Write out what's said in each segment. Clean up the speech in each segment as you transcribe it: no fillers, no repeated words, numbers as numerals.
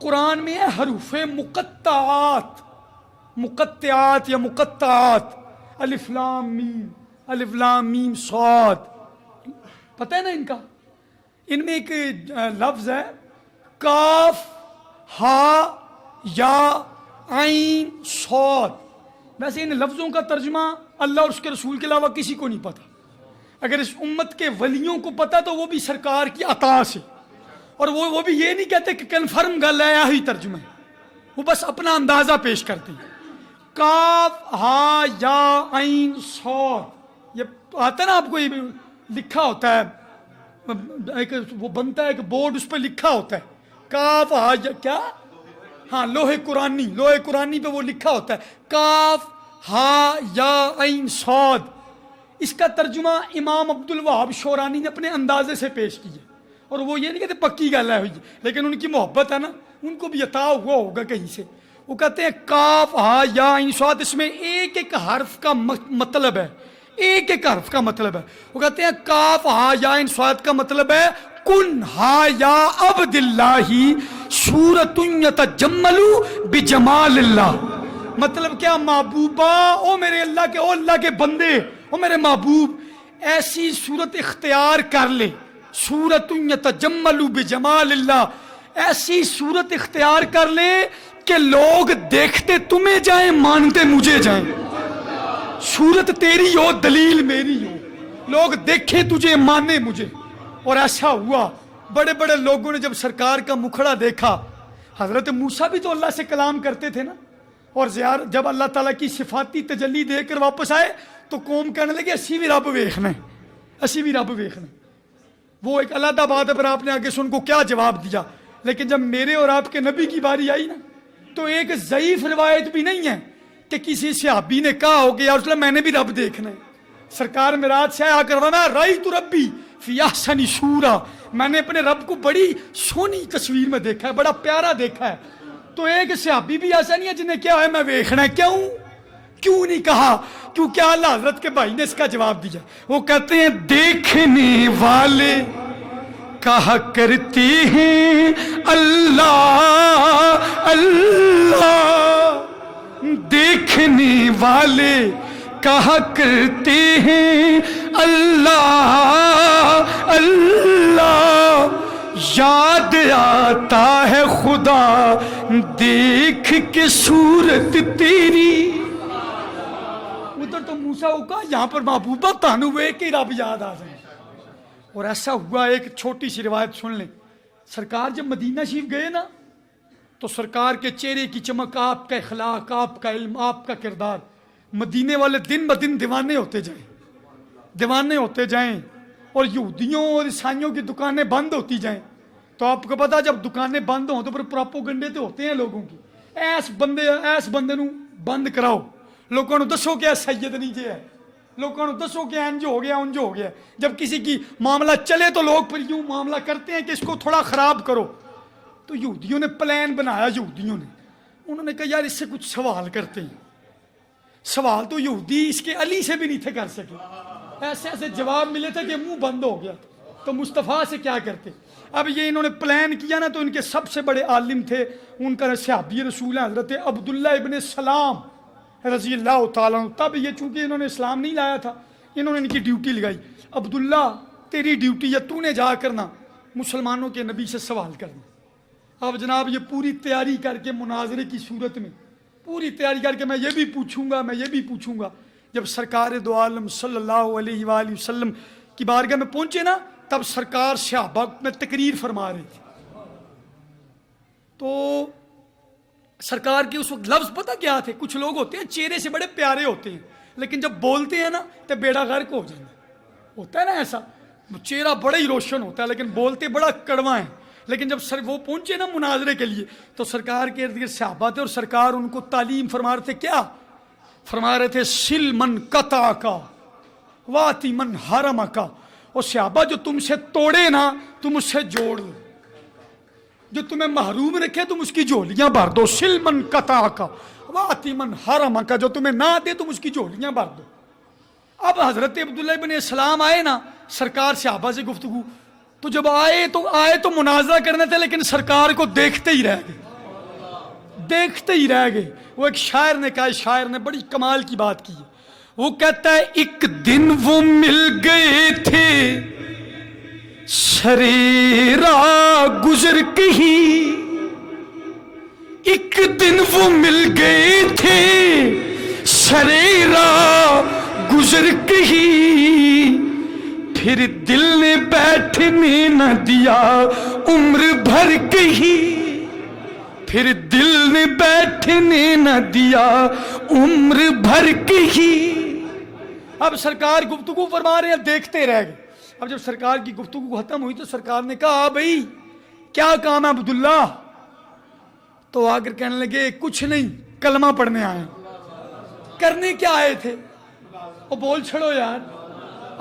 قرآن میں ہے حروف مقطعات، مقطعات یا مقطعات، الف لام میم صاد، پتہ ہے نا ان کا؟ ان میں ایک لفظ ہے کاف ہا یا عین صاد. ویسے ان لفظوں کا ترجمہ اللہ اور اس کے رسول کے علاوہ کسی کو نہیں پتا. اگر اس امت کے ولیوں کو پتا تو وہ بھی سرکار کی عطا سے، اور وہ بھی یہ نہیں کہتے کہ کنفرم گل ہے یہی ترجمہ ہے، وہ بس اپنا اندازہ پیش کرتے ہیں. کاف ہا یا عین صاد، یہ آتا ہے نا آپ کو، یہ لکھا ہوتا ہے، ایک وہ بنتا ہے ایک بورڈ، اس پہ لکھا ہوتا ہے کاف ہا یا کیا، ہاں لوہے قرآنی پہ وہ لکھا ہوتا ہے کاف ہا یا عین صاد. اس کا ترجمہ امام عبد الوہاب شورانی نے اپنے اندازے سے پیش کیا، اور وہ یہ نہیں کہتے پکی گل ہے ہوئی، لیکن ان کی محبت ہے نا، ان کو بھی عطا ہوا ہوگا کہیں سے. وہ کہتے ہیں کاف ہا یا عین صاد، اس میں ایک ایک حرف کا مطلب ہے، ایک ایک حرف کا مطلب ہے. وہ کہتے ہیں کاف ہا یا عین صاد کا مطلب ہے کن ہا یا عبد اللہ صورت یتجمل بجمال اللہ. مطلب کیا؟ محبوبہ، او میرے اللہ کے، او اللہ کے بندے، او میرے محبوب، ایسی صورت اختیار کر لے، صورت یتجمل بجمال اللہ، ایسی صورت اختیار کر لے کہ لوگ دیکھتے تمہیں جائیں، مانتے مجھے جائیں. صورت تیری ہو، دلیل میری ہو، لوگ دیکھیں تجھے، مانے مجھے. اور ایسا ہوا. بڑے بڑے لوگوں نے جب سرکار کا مکھڑا دیکھا، حضرت موسیٰ بھی تو اللہ سے کلام کرتے تھے نا، اور جب اللہ تعالیٰ کی صفاتی تجلی دے کر واپس آئے تو قوم کہنے لگے اسی بھی رب ویکھنا ہے، اسی بھی رب ویکھنا. وہ ایک علیحدہ بات ہے، پر آپ نے آگے سے ان کو کیا جواب دیا. لیکن جب میرے اور آپ کے نبی کی باری آئی نا، تو ایک ضعیف روایت بھی نہیں ہے کہ کسی صحابی نے کہا ہو کہ یا رسول اللہ میں نے بھی رب دیکھنا ہے. سرکار معراج سے آیا کروانا رأیت ربی فی احسن صورہ، میں نے اپنے رب کو بڑی سونی تصویر میں دیکھا ہے، بڑا پیارا دیکھا ہے. تو ایک صحابی بھی ایسا نہیں ہے جنہیں کیا ہے میں ویکھنا ہے. کیوں نہیں کہا؟ کیونکہ اللہ حضرت کے بھائی نے اس کا جواب دیا. وہ کہتے ہیں دیکھنے والے کہا کرتے ہیں اللہ اللہ، دیکھنے والے کہا کرتے ہیں اللہ اللہ، یاد آتا ہے خدا دیکھ کے صورت تیری. ادھر تو موسیٰ کا، یہاں پر محبوبہ تانوے کے رب یاد آ جائے. اور ایسا ہوا، ایک چھوٹی سی روایت سن لیں. سرکار جب مدینہ شریف گئے نا، تو سرکار کے چہرے کی چمک، آپ کا اخلاق، آپ کا علم، آپ کا کردار، مدینے والے دن بدن دیوانے ہوتے جائیں، اور یہودیوں اور عیسائیوں کی دکانیں بند ہوتی جائیں. تو آپ کو پتا جب دکانیں بند ہوں تو پھر پراپوگنڈے تو ہوتے ہیں لوگوں کی، ایس بندے نو بند کراؤ، لوگوں نے دسو کہ سید نہیں جے ہے، لوگوں نے دسو کہ انج ہو گیا. جب کسی کی معاملہ چلے تو لوگ پھر یوں معاملہ کرتے ہیں کہ اس کو تھوڑا خراب کرو. تو یہودیوں نے پلان بنایا، انہوں نے کہا یار اس سے کچھ سوال کرتے ہیں. سوال تو یہودی اس کے علی سے بھی نہیں تھے کر سکے، ایسے جواب ملے تھے کہ منہ بند ہو گیا. تو مصطفیٰ سے کیا کرتے؟ اب یہ انہوں نے پلان کیا نا، تو ان کے سب سے بڑے عالم تھے، ان کا صحابی رسول ہیں حضرت عبداللہ ابن سلام رضی اللہ تعالیٰ عنہ. تب یہ چونکہ انہوں نے اسلام نہیں لایا تھا، انہوں نے ان کی ڈیوٹی لگائی، عبداللہ تیری ڈیوٹی ہے، تو نے جا کرنا مسلمانوں کے نبی سے سوال کرنا. اب جناب یہ پوری تیاری کر کے، مناظرے کی صورت میں پوری تیاری کر کے، میں یہ بھی پوچھوں گا. جب سرکار دو عالم صلی اللہ علیہ وآلہ وسلم کی بارگاہ میں پہنچے نا، تب سرکار صحابہ میں تقریر فرما رہے تھے. تو سرکار کے اس وقت لفظ پتہ کیا تھے؟ کچھ لوگ ہوتے ہیں چہرے سے بڑے پیارے ہوتے ہیں، لیکن جب بولتے ہیں نا تو بیڑا غرق ہو جانا ہوتا ہے نا. ایسا چہرہ بڑا ہی روشن ہوتا ہے لیکن بولتے بڑا کڑوا ہے. لیکن جب وہ پہنچے نا مناظرے کے لیے، تو سرکار کے ارد گرد صحابہ تھے، اور سرکار ان کو تعلیم فرما رہے تھے. کیا فرما رہے تھے؟ سل من قطع کا واتی من حرم کا. اور صحابہ جو تم سے توڑے نا تم اس سے جوڑ لو، جو تمہیں محروم رکھے تم اس کی جھولیاں بھر دو. سل من قطع کا واتی من حرم کا، جو تمہیں نہ دے تم اس کی جھولیاں بھر دو. اب حضرت عبداللہ ابن سلام آئے نا، سرکار صحابہ سے گفتگو، تو جب آئے تو مناظرہ کرنے تھے، لیکن سرکار کو دیکھتے ہی رہ گئے. وہ ایک شاعر نے کہا، شاعر نے بڑی کمال کی بات کی ہے. وہ کہتا ہے ایک دن وہ مل گئے تھے سرے راہ گزر کے ہی، ایک دن وہ مل گئے تھے سرے راہ گزر کے ہی، پھر دل نے بیٹھنے نہ دیا عمر بھر کے ہی، پھر دل نے بیٹھنے نہ دیا عمر بھر کے ہی. اب سرکار گفتگو فرما رہے ہیں، دیکھتے رہ گئے. اب جب سرکار کی گفتگو ختم ہوئی تو سرکار نے کہا بھائی کیا کام ہے عبداللہ؟ تو آ کر کہنے لگے کچھ نہیں، کلمہ پڑھنے آئے. کرنے کیا آئے تھے؟ وہ بول چھڑو یار،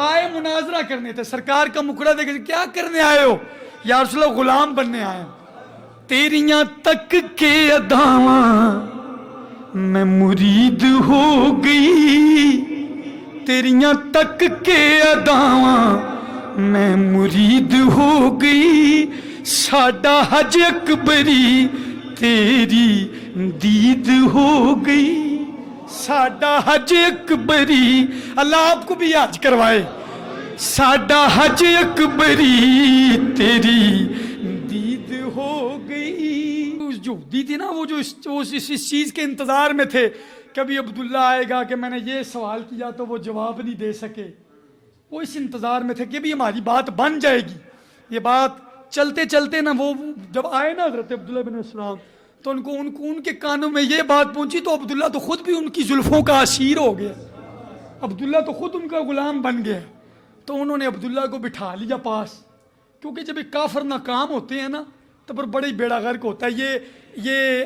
آئے مناظرہ کرنے تھے. سرکار کا مکڑا دیکھے کیا کرنے آئے ہو؟ یا رسول اللہ غلام بننے آئے. تیریاں تک کے اداواں میں مرید ہو گئی، تیریاں تک کے اداواں میں مرید ہو گئی، ساڈا حج اکبری تیری دید ہو گئی، ساڈا حج اکبری. اللہ آپ کو بھی حج کروائے. ساڈا حج اکبری تیری دید ہو گئی. جو دی تھی نا، وہ جو اس چیز کے انتظار میں تھے کبھی عبداللہ آئے گا کہ میں نے یہ سوال کیا تو وہ جواب نہیں دے سکے، وہ اس انتظار میں تھے کہ بھی ہماری بات بن جائے گی. یہ بات چلتے چلتے نا، وہ جب آئے نا حضرت عبداللہ بن السلام تو ان کے کانوں میں یہ بات پہنچی تو عبداللہ تو خود بھی ان کی زلفوں کا اسیر ہو گیا. عبداللہ تو خود ان کا غلام بن گیا. تو انہوں نے عبداللہ کو بٹھا لیا پاس، کیونکہ جب ایک کافر ناکام ہوتے ہیں نا تو پھر بڑی بیڑا غرق ہوتا ہے. یہ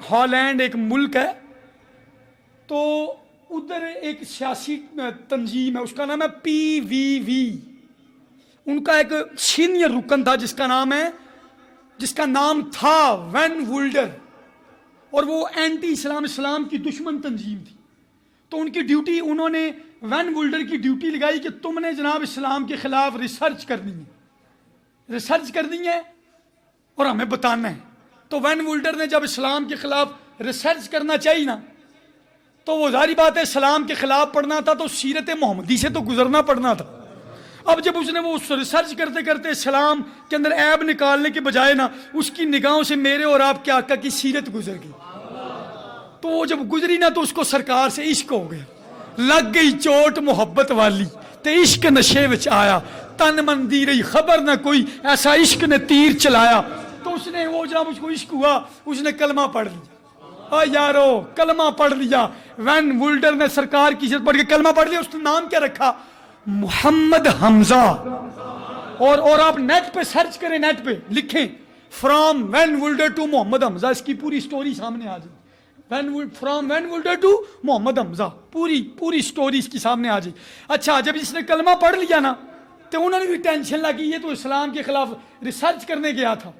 ہالینڈ ایک ملک ہے، تو ادھر ایک سیاسی تنظیم ہے، اس کا نام ہے PVV. ان کا ایک سینئر رکن تھا جس کا نام تھا وین وولڈر، اور وہ اینٹی اسلام کی دشمن تنظیم تھی. تو ان کی ڈیوٹی، انہوں نے وین وولڈر کی ڈیوٹی لگائی کہ تم نے جناب اسلام کے خلاف ریسرچ کرنی ہے اور ہمیں بتانا ہے. تو وین وولڈر نے جب اسلام کے خلاف ریسرچ کرنا چاہیے نا، تو وہ ظاہری بات ہے اسلام کے خلاف پڑھنا تھا تو سیرت محمدی سے تو گزرنا پڑنا تھا. اب جب اس نے وہ ریسرچ کرتے کرتے اسلام کے اندر عیب نکالنے کے بجائے نا، اس کی نگاہوں سے میرے اور آپ کے آقا کی سیرت گزر گئی. تو وہ جب گزری نا تو اس کو سرکار سے عشق ہو گیا، لگ گئی چوٹ محبت والی تے عشق نشے وچ آیا، تن من دی رہی خبر نہ کوئی، ایسا عشق نے تیر چلایا. تو اس نے وہ جب اس کو عشق ہوا اس نے کلمہ پڑھ لیا. یارو کلمہ پڑھ لیا. وین وولڈر نے سرکار کی عزت پڑھ کے کلمہ پڑھ لیا. اس نے نام کیا رکھا؟ محمد حمزہ. اور آپ نیٹ پہ سرچ کریں، نیٹ پہ لکھیں فرام وین وولڈر ٹو محمد حمزہ، اس کی پوری سٹوری سامنے آ جائے. فرام وین وولڈر ٹو محمد حمزہ، پوری سٹوری اس کی سامنے آ جائے. اچھا جب اس نے کلمہ پڑھ لیا نا تو انہوں نے بھی ٹینشن لگی، یہ تو اسلام کے خلاف ریسرچ کرنے گیا تھا،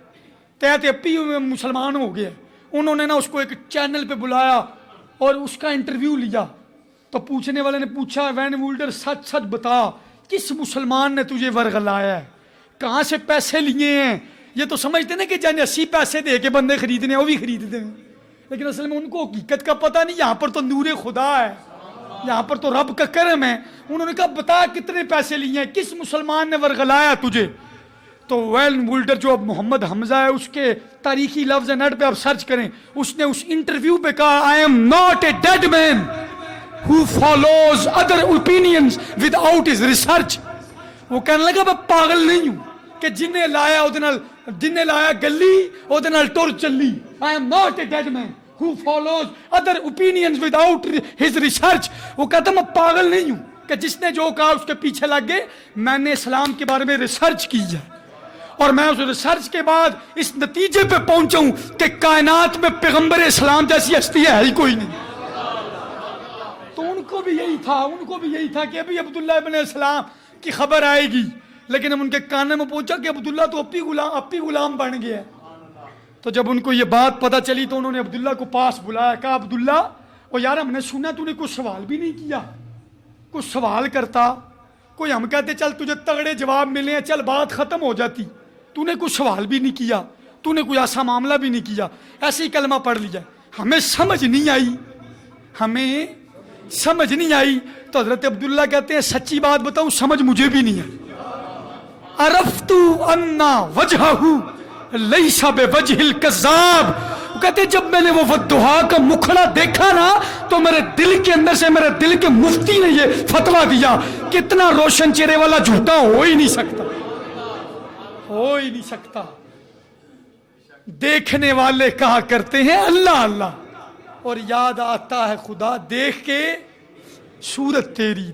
کہتے اپی مسلمان ہو گیا. انہوں نے نا اس کو ایک چینل پہ بلایا اور اس کا انٹرویو لیا. تو پوچھنے والے نے پوچھا وین وولڈر سچ بتا، کس مسلمان نے تجھے ورغلایا ہے، کہاں سے پیسے لیے ہیں؟ یہ تو سمجھتے نا کہ جن 80 پیسے دے کے بندے خریدنے وہ بھی خریدتے ہیں، لیکن اصل میں ان کو حقیقت کا پتہ نہیں. یہاں پر تو نور خدا ہے، یہاں پر تو رب کا کرم ہے. انہوں نے کہا بتا کتنے پیسے لیے ہیں، کس مسلمان نے ورغلایا تجھے؟ تو وین وولڈر جو اب محمد حمزہ ہے، اس کے تاریخی لفظ نیٹ پہ آپ سرچ کریں، اس نے اس انٹرویو پہ کہا I am not a dead man who follows other opinions without his research. وہ کہنے لگا میں پاگل نہیں ہوں کہ جنہیں لایا گلی اودے نال ٹر چلی. I am not a dead man who follows other opinions without his research. وہ کہتا میں پاگل نہیں ہوں کہ جس نے جو کہا اس کے پیچھے لگ گئے. میں نے اسلام کے بارے میں ریسرچ کی ہے اور میں اس ریسرچ کے بعد اس نتیجے پہ پہنچا ہوں کہ کائنات میں پیغمبر اسلام جیسی ہستی ہے ہی کوئی نہیں. تو ان کو بھی یہی تھا کہ ابھی عبداللہ ابن السلام کی خبر آئے گی، لیکن ہم ان کے کانے میں پہنچا کہ عبداللہ تو اپی غلام بن گیا ہے. تو جب ان کو یہ بات پتہ چلی تو انہوں نے عبداللہ کو پاس بلایا، کہا عبداللہ او یار ہم نے سنا تو نے کچھ سوال بھی نہیں کیا، کچھ سوال کرتا. کوئی ہم کہتے چل تجھے تگڑے جواب ملے ہیں، چل بات ختم ہو جاتی، تو نے کوئی سوال بھی نہیں کیا، تو نے کوئی ایسا معاملہ بھی نہیں کیا، ایسے ہی کلمہ پڑھ لیا، ہمیں سمجھ نہیں آئی، ہمیں سمجھ نہیں آئی، تو حضرت عبداللہ کہتے ہیں سچی بات بتاؤں سمجھ مجھے بھی نہیں آئی۔ عرفت ان وجہہ لیس بوجہ الکذاب، کہتے جب میں نے وہ والضحیٰ کا مکھڑا دیکھا نا تو میرے دل کے اندر سے، میرے دل کے مفتی نے یہ فتویٰ دیا کہ اتنا روشن چہرے والا جھوٹا ہو ہی نہیں سکتا، ہو ہی نہیں سکتا۔ دیکھنے والے کہا کرتے ہیں اللہ اللہ، اور یاد آتا ہے خدا دیکھ کے صورت تیری۔